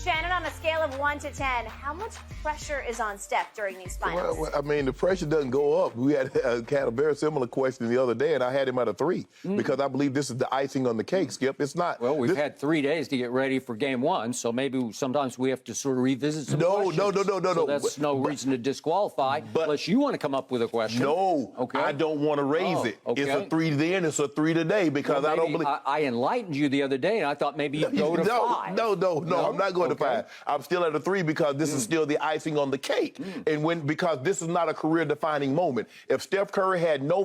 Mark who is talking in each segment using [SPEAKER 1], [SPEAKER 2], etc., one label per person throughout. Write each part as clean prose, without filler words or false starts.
[SPEAKER 1] Shannon, on a scale of 1 to 10, how much pressure is on Steph during these finals?
[SPEAKER 2] Well, I mean, the pressure doesn't go up. We had a very similar question the other day, and I had him at a 3 because I believe this is the icing on the cake, Skip. It's not.
[SPEAKER 3] Well, we've had 3 days to get ready for game 1, so maybe sometimes we have to sort of revisit some questions.
[SPEAKER 2] No.
[SPEAKER 3] So that's no reason to disqualify unless you want to come up with a question.
[SPEAKER 2] No,
[SPEAKER 3] okay.
[SPEAKER 2] I don't want to raise it.
[SPEAKER 3] Okay.
[SPEAKER 2] It's a 3 then, it's a 3 today because I don't believe.
[SPEAKER 3] I enlightened you the other day, and I thought maybe you'd go to 5.
[SPEAKER 2] No, I'm not going to 5. I'm still at a 3 because this is still the icing on the cake, and because this is not a career-defining moment. If Steph Curry had no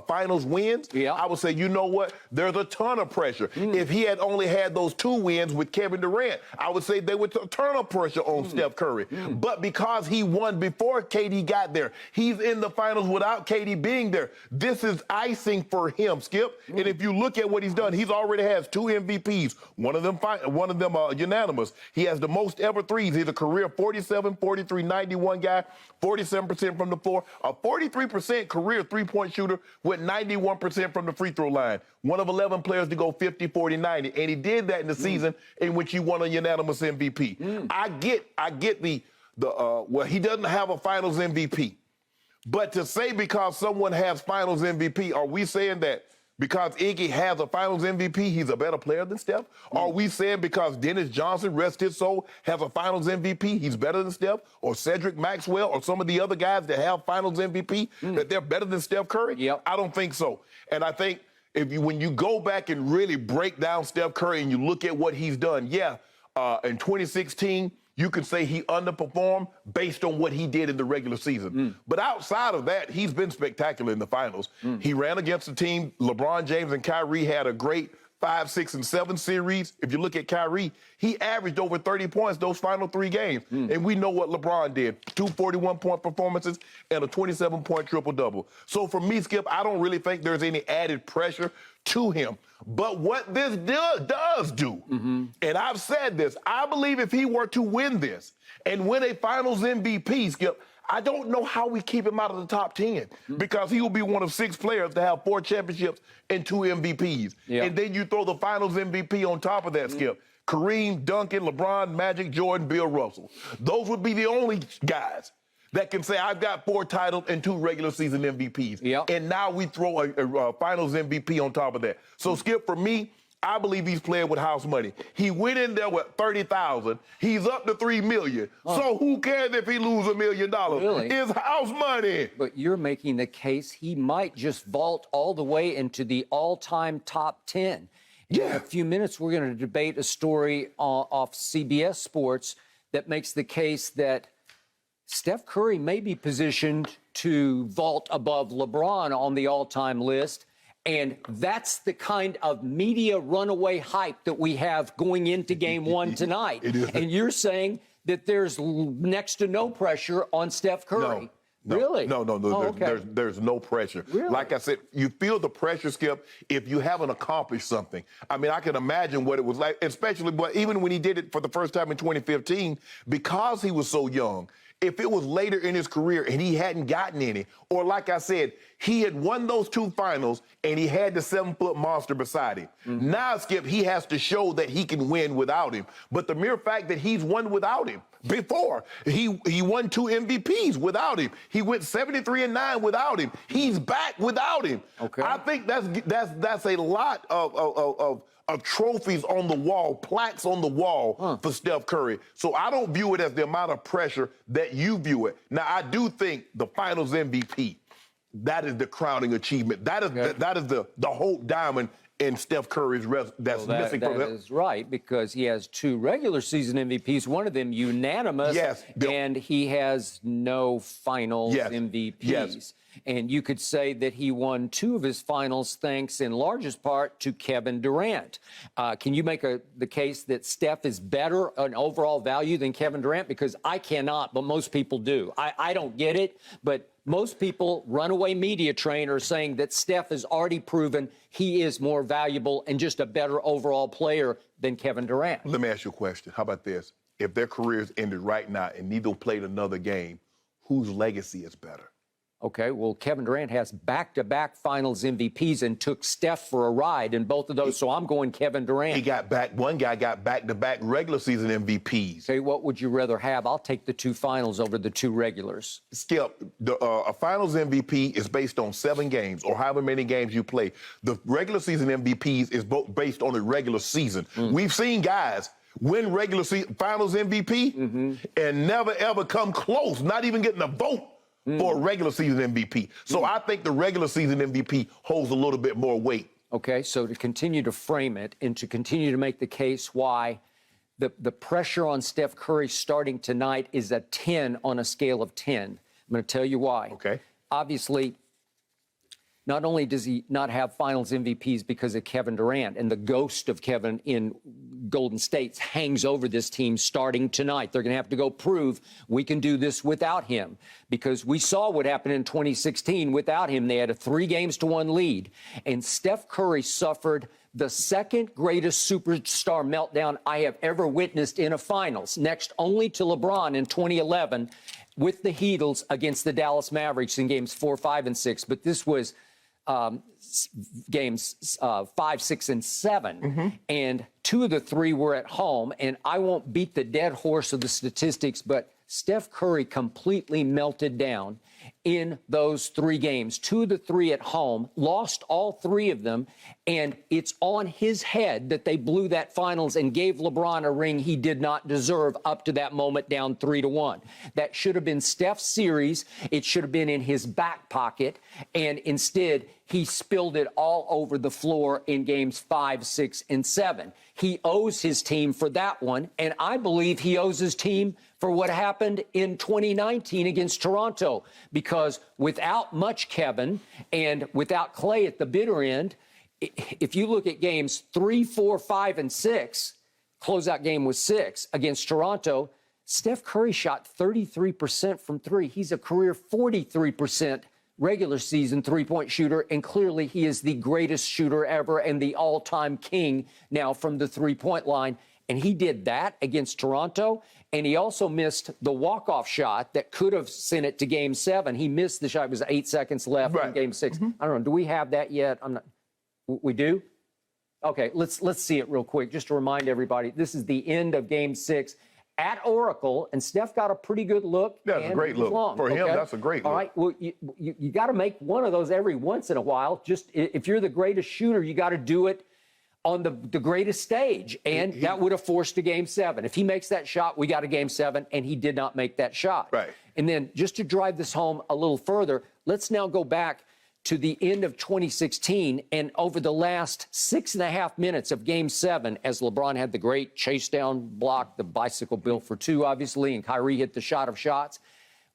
[SPEAKER 2] finals wins, I would say, you know what? There's a ton of pressure. If he had only had those 2 wins with Kevin Durant, I would say there was a ton of pressure on Steph Curry. But because he won before KD got there, he's in the finals without KD being there. This is icing for him, Skip. And if you look at what he's done, he's already has 2 MVPs. One of them unanimous. He has the most ever threes. He's a career 47, 43, 91 guy, 47% from the floor, a 43% career three-point shooter with 91% from the free throw line. One of 11 players to go 50, 40, 90. And he did that in the season in which he won a unanimous MVP. I get well, he doesn't have a finals MVP. But to say because someone has finals MVP, are we saying that because Iggy has a finals MVP, he's a better player than Steph? Are we saying because Dennis Johnson, rest his soul, has a finals MVP, he's better than Steph? Or Cedric Maxwell or some of the other guys that have finals MVP, that they're better than Steph Curry? I don't think so. And I think when you go back and really break down Steph Curry and you look at what he's done, in 2016, you could say he underperformed based on what he did in the regular season. But outside of that, he's been spectacular in the finals. He ran against the team. LeBron James and Kyrie had a great 5, 6, and 7 series. If you look at Kyrie, he averaged over 30 points those final 3 games. And we know what LeBron did. 2 41-point performances and a 27-point triple-double. So for me, Skip, I don't really think there's any added pressure to him. But what this does do, and I've said this, I believe if he were to win this and win a finals MVP, Skip, I don't know how we keep him out of the top 10 because he will be one of 6 players to have 4 championships and 2 MVPs. And then you throw the finals MVP on top of that, Skip. Kareem, Duncan, LeBron, Magic, Jordan, Bill Russell. Those would be the only guys that can say, I've got 4 titles and 2 regular season MVPs. And now we throw a finals MVP on top of that. So, Skip, for me, I believe he's playing with house money. He went in there with $30,000. He's up to $3 million. So who cares if he loses $1 million?
[SPEAKER 3] Really?
[SPEAKER 2] It's house money.
[SPEAKER 3] But you're making the case he might just vault all the way into the all-time top 10. In a few minutes, we're going to debate a story off CBS Sports that makes the case that Steph Curry may be positioned to vault above LeBron on the all-time list. And that's the kind of media runaway hype that we have going into game 1 tonight. And you're saying that there's next to no pressure on Steph Curry.
[SPEAKER 2] No,
[SPEAKER 3] really?
[SPEAKER 2] No. There's no pressure.
[SPEAKER 3] Really?
[SPEAKER 2] Like I said, you feel the pressure, Skip, if you haven't accomplished something. I mean, I can imagine what it was like, especially, but even when he did it for the first time in 2015, because he was so young. If it was later in his career and he hadn't gotten any, or like I said, he had won those 2 finals and he had the 7-foot monster beside him. Now, Skip, he has to show that he can win without him. But the mere fact that he's won without him before, he won 2 MVPs without him. He went 73-9 without him. He's back without him. I think that's a lot of trophies on the wall, plaques on the wall for Steph Curry. So I don't view it as the amount of pressure that you view it. Now, I do think the finals MVP, that is the crowning achievement. That is the Hope Diamond in Steph Curry's that's missing from him.
[SPEAKER 3] That is right, because he has 2 regular season MVPs, one of them unanimous, and he has no finals MVPs. And you could say that he won 2 of his finals thanks in largest part to Kevin Durant. Can you make the case that Steph is better in overall value than Kevin Durant? Because I cannot, but most people do. I don't get it, but most people, runaway media train, are saying that Steph has already proven he is more valuable and just a better overall player than Kevin Durant.
[SPEAKER 2] Let me ask you a question. How about this? If their careers ended right now and neither played another game, whose legacy is better?
[SPEAKER 3] Okay, well, Kevin Durant has back-to-back Finals MVPs and took Steph for a ride in both of those, so I'm going Kevin Durant.
[SPEAKER 2] One guy got back-to-back regular season MVPs.
[SPEAKER 3] Okay, what would you rather have? I'll take the 2 finals over the 2 regulars.
[SPEAKER 2] Skip, a Finals MVP is based on 7 games or however many games you play. The regular season MVPs is based on the regular season. We've seen guys win regular season Finals MVP and never, ever come close, not even getting a vote for a regular season MVP. So I think the regular season MVP holds a little bit more weight.
[SPEAKER 3] Okay, so to continue to frame it and to continue to make the case why the pressure on Steph Curry starting tonight is a 10 on a scale of 10. I'm going to tell you why.
[SPEAKER 2] Okay.
[SPEAKER 3] Obviously, not only does he not have Finals MVPs because of Kevin Durant, and the ghost of Kevin in Golden State hangs over this team starting tonight. They're going to have to go prove we can do this without him, because we saw what happened in 2016 without him. They had a 3-1 lead, and Steph Curry suffered the second greatest superstar meltdown I have ever witnessed in a finals, next only to LeBron in 2011 with the Heatles against the Dallas Mavericks in games 4, 5, and 6. But this was games 5, 6, and 7. And 2 of the 3 were at home. And I won't beat the dead horse of the statistics, but Steph Curry completely melted down in those 3 games. 2 of the 3 at home, lost all 3 of them, and it's on his head that they blew that finals and gave LeBron a ring he did not deserve up to that moment, down 3-1. That should have been Steph's series. It should have been in his back pocket, and instead he spilled it all over the floor in games 5, 6, and 7. He owes his team for that one, and I believe he owes his team for what happened in 2019 against Toronto, because without much Kevin and without Klay at the bitter end, if you look at games 3, 4, 5, and 6, closeout game was 6 against Toronto, Steph Curry shot 33% from 3. He's a career 43% regular season three-point shooter, and clearly he is the greatest shooter ever and the all-time king now from the three-point line. And he did that against Toronto, and he also missed the walk-off shot that could have sent it to Game 7. He missed the shot. It was 8 seconds left in Game 6. I don't know. Do we have that yet? I'm not. We do? Okay, let's see it real quick, just to remind everybody. This is the end of Game 6 at Oracle, and Steph got a pretty good look.
[SPEAKER 2] That's a great look. For him, that's a great look.
[SPEAKER 1] All
[SPEAKER 3] right, well, you got to make one of those every once in a while. Just if you're the greatest shooter, you got to do it on the greatest stage, and that would have forced a Game 7. If he makes that shot, we got a Game 7, and he did not make that shot.
[SPEAKER 2] Right.
[SPEAKER 3] And then just to drive this home a little further, let's now go back to the end of 2016, and over the last 6.5 minutes of Game 7, as LeBron had the great chase down block, the bicycle built for 2, obviously, and Kyrie hit the shot of shots.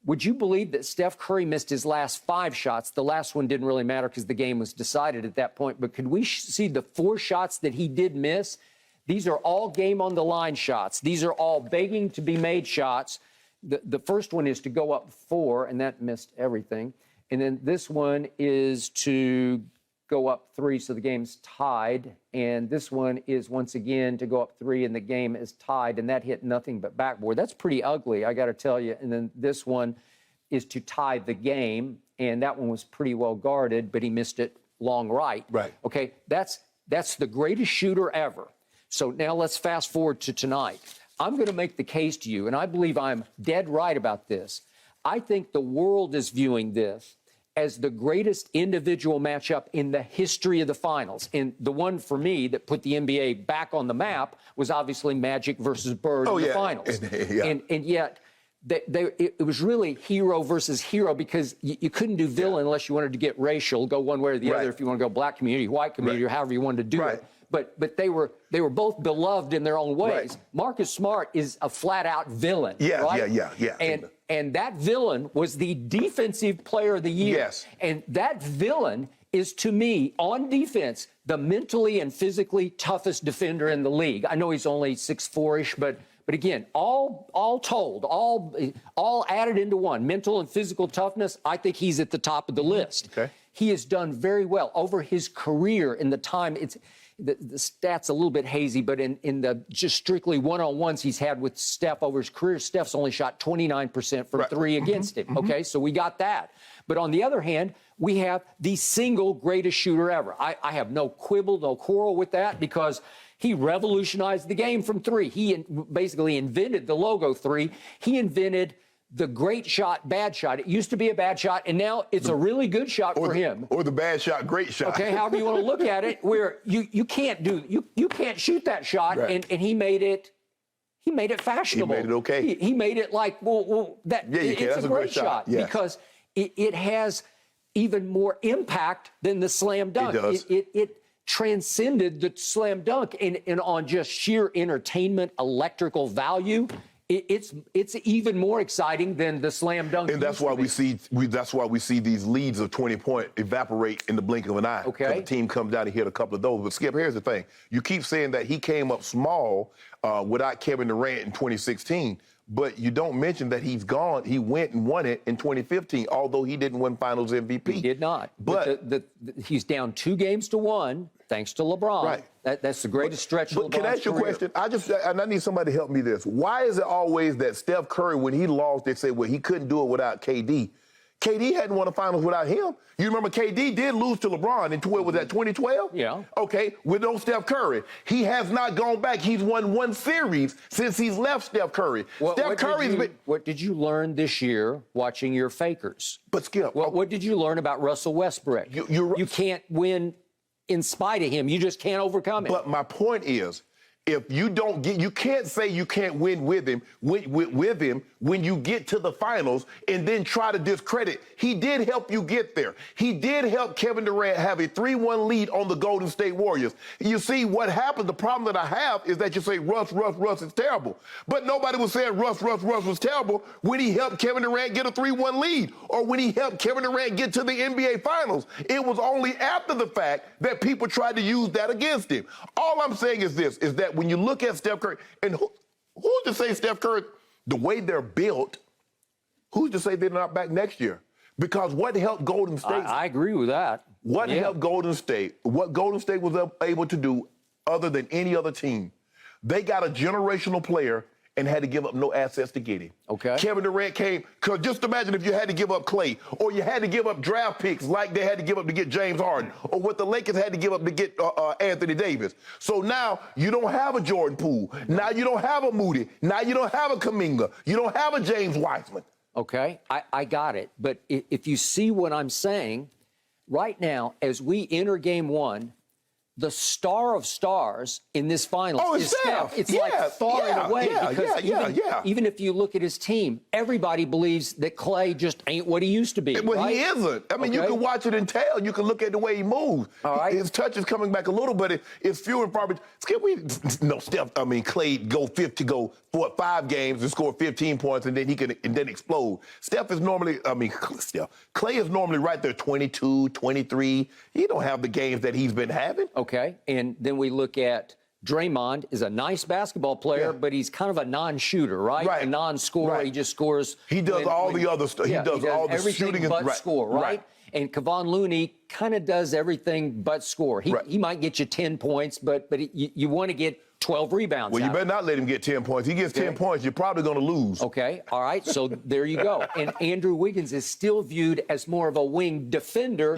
[SPEAKER 3] Would you believe that Steph Curry missed his last 5 shots? The last one didn't really matter because the game was decided at that point. But could we see the 4 shots that he did miss? These are all game-on-the-line shots. These are all begging to be made shots. The first one is to go up 4, and that missed everything. And then this one is to go up 3, so the game's tied. And this one is, once again, to go up 3, and the game is tied. And that hit nothing but backboard. That's pretty ugly, I got to tell you. And then this one is to tie the game. And that one was pretty well guarded, but he missed it long right.
[SPEAKER 2] Right.
[SPEAKER 3] Okay, that's the greatest shooter ever. So now let's fast forward to tonight. I'm going to make the case to you, and I believe I'm dead right about this. I think the world is viewing this as the greatest individual matchup in the history of the finals. And the one for me that put the NBA back on the map was obviously Magic versus Bird in the finals. And yet, it was really hero versus hero, because you couldn't do villain unless you wanted to get racial, go one way or the other, if you want to go black community, white community, or however you wanted to do it. But they were both beloved in their own ways. Marcus Smart is a flat-out villain, right? And that villain was the defensive player of the year.
[SPEAKER 2] Yes.
[SPEAKER 3] And that villain is, to me, on defense, the mentally and physically toughest defender in the league. I know he's only 6'4"-ish, but again, all told, all added into one, mental and physical toughness, I think he's at the top of the list.
[SPEAKER 2] Okay.
[SPEAKER 3] He has done very well over his career in the time. the stats a little bit hazy, but in the just strictly one-on-ones he's had with Steph over his career, Steph's only shot 29% from three against him. Okay, so we got that. But on the other hand, we have the single greatest shooter ever. I have no quibble, no quarrel with that, because he revolutionized the game from three. He basically invented the logo three. He invented the great shot, bad shot. It used to be a bad shot, and now it's a really good shot for him.
[SPEAKER 2] Or the bad shot, great shot.
[SPEAKER 3] Okay, however you want to look at it, where you can't shoot that shot, and he made it fashionable.
[SPEAKER 2] He made it okay.
[SPEAKER 3] He made it like, it's a great shot
[SPEAKER 2] yes.
[SPEAKER 3] because it has even more impact than the slam dunk.
[SPEAKER 2] It does.
[SPEAKER 3] It transcended the slam dunk, and on just sheer entertainment, electrical value. It's even more exciting than the slam dunk.
[SPEAKER 2] And that's why we see these leads of 20 points evaporate in the blink of an eye.
[SPEAKER 3] Okay.
[SPEAKER 2] The team comes down and hit a couple of those. But Skip, here's the thing: you keep saying that he came up small without Kevin Durant in 2016, but you don't mention that he's gone. He went and won it in 2015, although he didn't win Finals MVP.
[SPEAKER 3] He did not. But he's down 2 games to 1 thanks to LeBron.
[SPEAKER 2] Right.
[SPEAKER 3] That's the greatest stretch of LeBron's
[SPEAKER 2] Can I ask you a question? I need somebody to help me this. Why is it always that Steph Curry, when he lost, they say, well, he couldn't do it without KD? KD hadn't won a finals without him. You remember KD did lose to LeBron in 2012?
[SPEAKER 3] Yeah.
[SPEAKER 2] Okay, with no Steph Curry. He has not gone back. He's won 1 series since he's left Steph Curry.
[SPEAKER 3] What did you learn this year watching your Fakers?
[SPEAKER 2] But Skip.
[SPEAKER 3] What did you learn about Russell Westbrook? You can't win in spite of him. You just can't overcome it.
[SPEAKER 2] But my point is, if you don't get, you can't say you can't win with him when you get to the finals and then try to discredit. He did help you get there. He did help Kevin Durant have a 3-1 lead on the Golden State Warriors. You see, what happened, the problem that I have is that you say Russ is terrible. But nobody was saying Russ was terrible when he helped Kevin Durant get a 3-1 lead or when he helped Kevin Durant get to the NBA Finals. It was only after the fact that people tried to use that against him. All I'm saying is this, is that when you look at Steph Curry, and who's to say Steph Curry, the way they're built, who's to say they're not back next year? Because what helped Golden State?
[SPEAKER 3] I agree with that.
[SPEAKER 2] What helped Golden State, what Golden State was able to do other than any other team, they got a generational player and had to give up no assets to get him.
[SPEAKER 3] Okay.
[SPEAKER 2] Kevin Durant came, because just imagine if you had to give up Clay, or you had to give up draft picks like they had to give up to get James Harden, or what the Lakers had to give up to get Anthony Davis. So now you don't have a Jordan Poole. Now you don't have a Moody. Now you don't have a Kuminga. You don't have a James Wiseman.
[SPEAKER 3] Okay, I got it. But if you see what I'm saying, right now, as we enter game 1, the star of stars in this finals is Steph. It's like far and away because even if you look at his team, everybody believes that Clay just ain't what he used to be.
[SPEAKER 2] Well, he isn't. I mean, you can watch it and tell. You can look at the way he moves.
[SPEAKER 3] All right.
[SPEAKER 2] His touch is coming back a little, but it's few and far between. Clay go 5 games and score 15 points, and then he can explode. Steph is normally, Clay is normally right there, 22, 23. He don't have the games that he's been having.
[SPEAKER 3] Okay, and then we look at Draymond is a nice basketball player, but he's kind of a non-shooter, right? A non-scorer. Right. He just scores.
[SPEAKER 2] He does all the other stuff. He does all the shooting
[SPEAKER 3] but score, right? And Kevon Looney kind of does everything but score. He might get you 10 points, but you want to get 12 rebounds.
[SPEAKER 2] Well, you better not let him get 10 points. He gets 10 points, you're probably going to lose.
[SPEAKER 3] Okay, all right, so there you go. And Andrew Wiggins is still viewed as more of a wing defender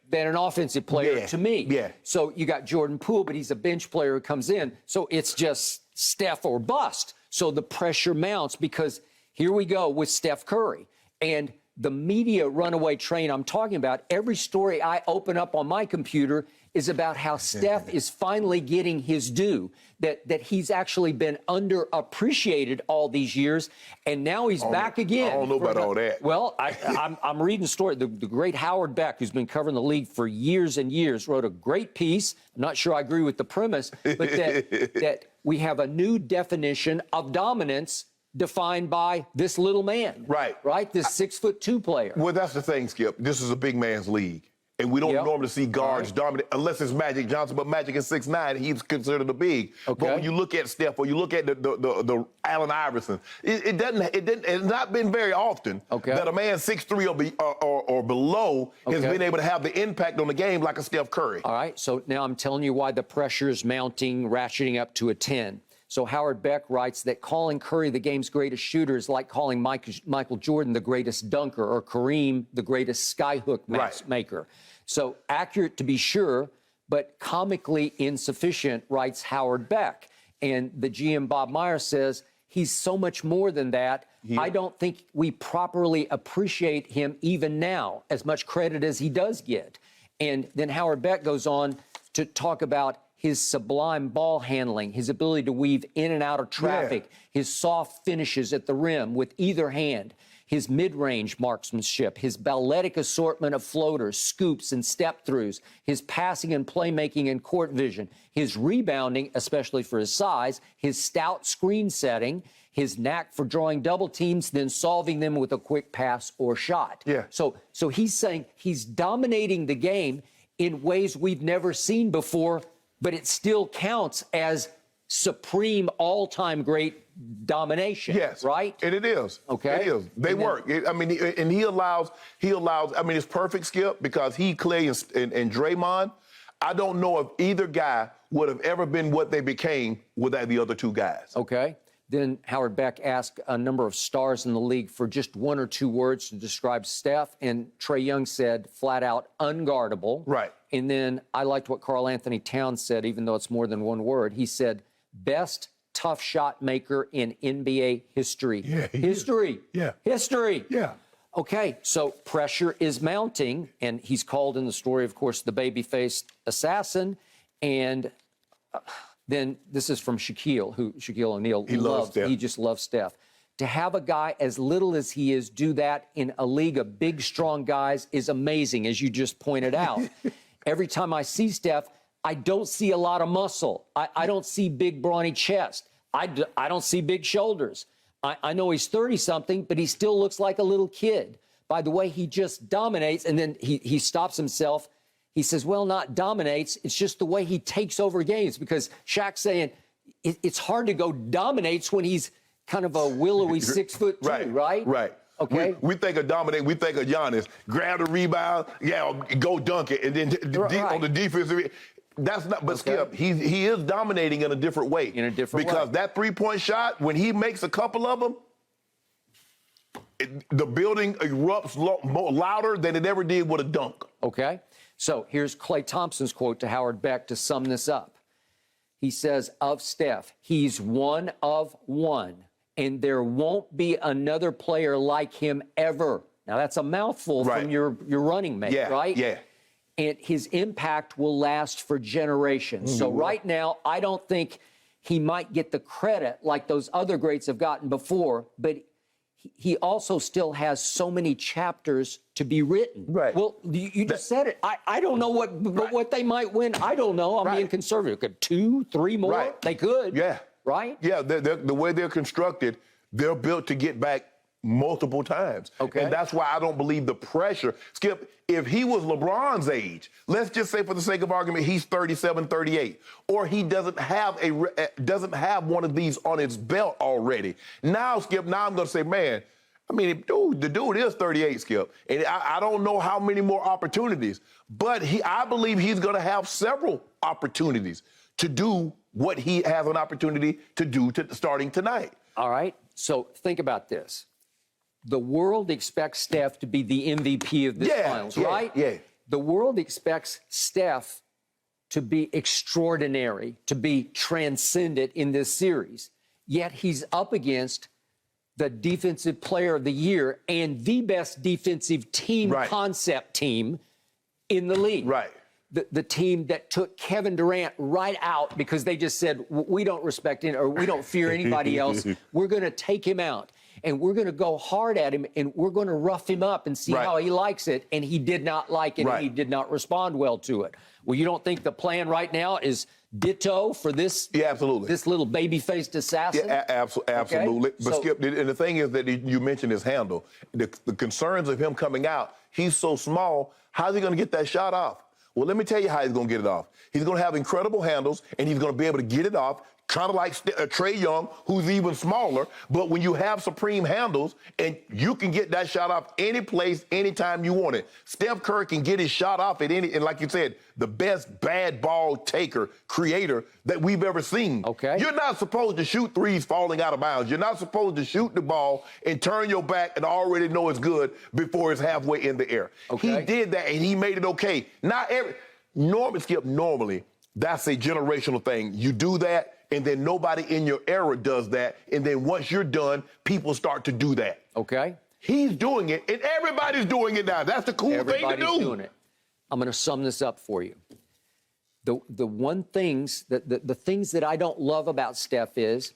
[SPEAKER 3] than an offensive player to me. So you got Jordan Poole, but he's a bench player who comes in. So it's just Steph or bust. So the pressure mounts because here we go with Steph Curry. And the media runaway train I'm talking about, every story I open up on my computer is about how Steph is finally getting his due, that he's actually been underappreciated all these years, and now he's back again.
[SPEAKER 2] I don't know about all that.
[SPEAKER 3] Well, I'm reading a story. The great Howard Beck, who's been covering the league for years and years, wrote a great piece. I'm not sure I agree with the premise, but that we have a new definition of dominance defined by this little man. Right? This 6'2" player.
[SPEAKER 2] Well, that's the thing, Skip. This is a big man's league. And we don't normally see guards dominate unless it's Magic Johnson, but Magic is 6'9", he's considered a big. But when you look at Steph or you look at the Allen Iverson, it's not been very often that a man 6'3" or below has been able to have the impact on the game like a Steph Curry.
[SPEAKER 3] All right, so now I'm telling you why the pressure is mounting, ratcheting up to a 10. So Howard Beck writes that calling Curry the game's greatest shooter is like calling Michael Jordan the greatest dunker or Kareem the greatest skyhook maker. So accurate to be sure, but comically insufficient, writes Howard Beck. And the GM Bob Myers says he's so much more than that. I don't think we properly appreciate him even now, as much credit as he does get. And then Howard Beck goes on to talk about his sublime ball handling, his ability to weave in and out of traffic, his soft finishes at the rim with either hand, his mid-range marksmanship, his balletic assortment of floaters, scoops, and step-throughs, his passing and playmaking and court vision, his rebounding, especially for his size, his stout screen setting, his knack for drawing double teams, then solving them with a quick pass or shot. So he's saying he's dominating the game in ways we've never seen before, but it still counts as supreme all-time great domination. Right?
[SPEAKER 2] And it is. It is. They work. I mean, and he allows, I mean, it's perfect, Skip, because Clay, and Draymond, I don't know if either guy would have ever been what they became without the other two guys.
[SPEAKER 3] Then Howard Beck asked a number of stars in the league for just one or two words to describe Steph, and Trae Young said flat out unguardable. And then I liked what Karl Anthony Towns said, even though it's more than one word. He said, best tough shot maker in NBA history. History. Okay, so pressure is mounting, and he's called in the story, of course, the baby-faced assassin. And then this is from Shaquille O'Neal. He just loves Steph. To have a guy as little as he is do that in a league of big, strong guys is amazing, as you just pointed out. Every time I see Steph, I don't see a lot of muscle. I don't see big, brawny chest. I don't see big shoulders. I know he's 30-something, but he still looks like a little kid. By the way, he just dominates, and then he stops himself. He says, well, not dominates. It's just the way he takes over games, because Shaq's saying it's hard to go dominates when he's kind of a willowy 6'2", right? Okay.
[SPEAKER 2] We think of dominate. We think of Giannis. Grab the rebound, go dunk it, and then on the defensive. That's not. But Skip, he is dominating in a different way. Because that three-point shot, when he makes a couple of them, the building erupts louder than it ever did with a dunk.
[SPEAKER 3] Okay. So here's Klay Thompson's quote to Howard Beck to sum this up. He says of Steph, he's one of one, and there won't be another player like him ever. Now, that's a mouthful from your running mate, right? And his impact will last for generations. So right now, I don't think he might get the credit like those other greats have gotten before, but he also still has so many chapters to be written. Well, you just said it. I don't know what they might win. I don't know. I'm being conservative. Could 2, 3 more? They could. Right?
[SPEAKER 2] The way they're constructed, they're built to get back multiple times. And that's why I don't believe the pressure. Skip, if he was LeBron's age, let's just say for the sake of argument, he's 37, 38, or he doesn't have one of these on his belt already. Now, Skip, I'm going to say, man, I mean, the dude is 38, Skip, and I don't know how many more opportunities, but I believe he's going to have several opportunities to do what he has an opportunity to do starting tonight.
[SPEAKER 3] All right. So think about this. The world expects Steph to be the MVP of this finals, right? The world expects Steph to be extraordinary, to be transcendent in this series. Yet he's up against the Defensive Player of the Year and the best defensive team concept team in the league. The team that took Kevin Durant right out because they just said, we don't respect him or we don't fear anybody else. We're going to take him out. And we're going to go hard at him, and we're going to rough him up and see how he likes it. And he did not like it, and he did not respond well to it. Well, you don't think the plan right now is ditto for this?
[SPEAKER 2] Absolutely.
[SPEAKER 3] This little baby-faced assassin?
[SPEAKER 2] Absolutely. But Skip, and the thing is that you mentioned his handle. The concerns of him coming out, he's so small. How's he going to get that shot off? Well, let me tell you how he's going to get it off. He's going to have incredible handles, and he's going to be able to get it off, kind of like Trae Young, who's even smaller. But when you have supreme handles, and you can get that shot off any place, anytime you want it. Steph Curry can get his shot off at any, and like you said, the best bad ball taker, creator that we've ever seen.
[SPEAKER 3] Okay.
[SPEAKER 2] You're not supposed to shoot threes falling out of bounds. You're not supposed to shoot the ball and turn your back and already know it's good before it's halfway in the air.
[SPEAKER 3] Okay.
[SPEAKER 2] He did that, and he made it okay. Normally, that's a generational thing. You do that, and then nobody in your era does that, and then once you're done, people start to do that.
[SPEAKER 3] Okay.
[SPEAKER 2] He's doing it, and everybody's doing it now. That's the cool thing to do.
[SPEAKER 3] Everybody's doing it. I'm going to sum this up for you. The things that I don't love about Steph is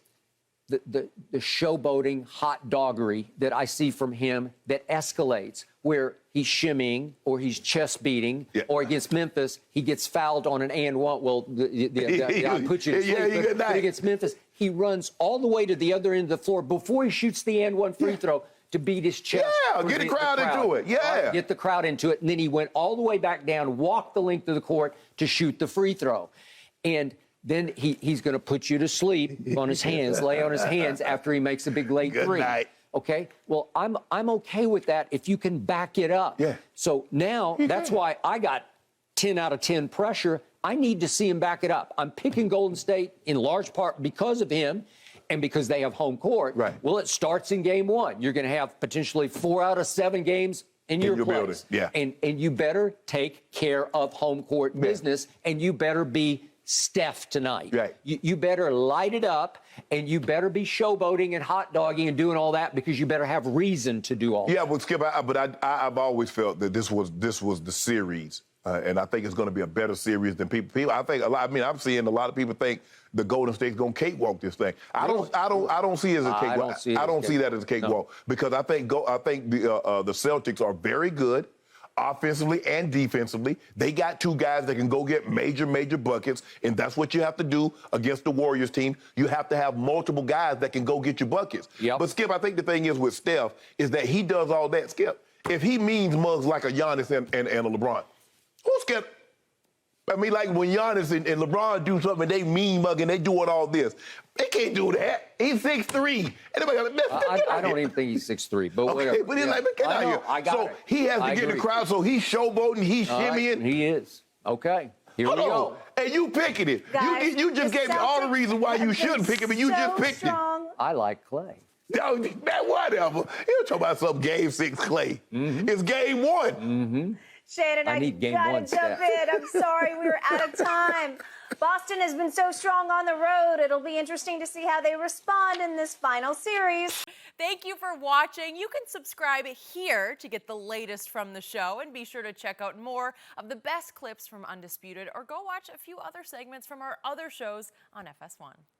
[SPEAKER 3] the showboating, hot doggery that I see from him that escalates, where he's shimmying or he's chest beating, or against Memphis, he gets fouled on an and one. Well, I put you to sleep, but against Memphis, he runs all the way to the other end of the floor before he shoots the and one free throw to beat his chest.
[SPEAKER 2] Yeah, get the crowd into it. Yeah.
[SPEAKER 3] Get the crowd into it. And then he went all the way back down, walked the length of the court to shoot the free throw. And then he's going to put you to sleep on his hands, lay on his hands after he makes a big late
[SPEAKER 2] Good
[SPEAKER 3] three.
[SPEAKER 2] Night.
[SPEAKER 3] Okay? Well, I'm okay with that if you can back it up.
[SPEAKER 2] Yeah.
[SPEAKER 3] So now that's why I got 10 out of 10 pressure. I need to see him back it up. I'm picking Golden State in large part because of him and because they have home court.
[SPEAKER 2] Right.
[SPEAKER 3] Well, it starts in game one. You're going to have potentially 4 out of 7 games in your place.
[SPEAKER 2] building. Yeah.
[SPEAKER 3] And you better take care of home court business, and you better be Steph tonight.
[SPEAKER 2] Right.
[SPEAKER 3] You better light it up, and you better be showboating and hot dogging and doing all that, because you better have reason to do all that.
[SPEAKER 2] Yeah, well, Skip, I've always felt that this was the series, and I think it's going to be a better series than people. I think I'm seeing a lot of people think the Golden State's going to cakewalk this thing. I don't see it as a cakewalk. I don't see that as a cakewalk because I think the Celtics are very good. Offensively and defensively, they got 2 guys that can go get major buckets, and that's what you have to do against the Warriors team. You have to have multiple guys that can go get you buckets.
[SPEAKER 3] Yep.
[SPEAKER 2] But, Skip, I think the thing is with Steph is that he does all that, Skip. If he means mugs like a Giannis and a LeBron, who's Skip? I mean, like when Giannis and LeBron do something, they mean mug and they doing all this. They can't do that. He's 6'3".
[SPEAKER 3] I don't even think he's 6'3", but whatever.
[SPEAKER 2] Okay, but he's like, get out here. So he has to get in the crowd, so he's showboating, he's shimmying.
[SPEAKER 3] He is. Okay, here we go.
[SPEAKER 2] And you picking it.
[SPEAKER 1] Guys,
[SPEAKER 2] you just gave me all the reasons why you shouldn't pick him, and you just picked it.
[SPEAKER 3] I like Clay.
[SPEAKER 2] No, man, whatever. You're talking about some Game 6 Clay. It's Game 1.
[SPEAKER 3] Mm-hmm.
[SPEAKER 1] Shannon, I gotta jump in. I'm sorry, we were out of time. Boston has been so strong on the road. It'll be interesting to see how they respond in this final series.
[SPEAKER 4] Thank you for watching. You can subscribe here to get the latest from the show, and be sure to check out more of the best clips from Undisputed, or go watch a few other segments from our other shows on FS1.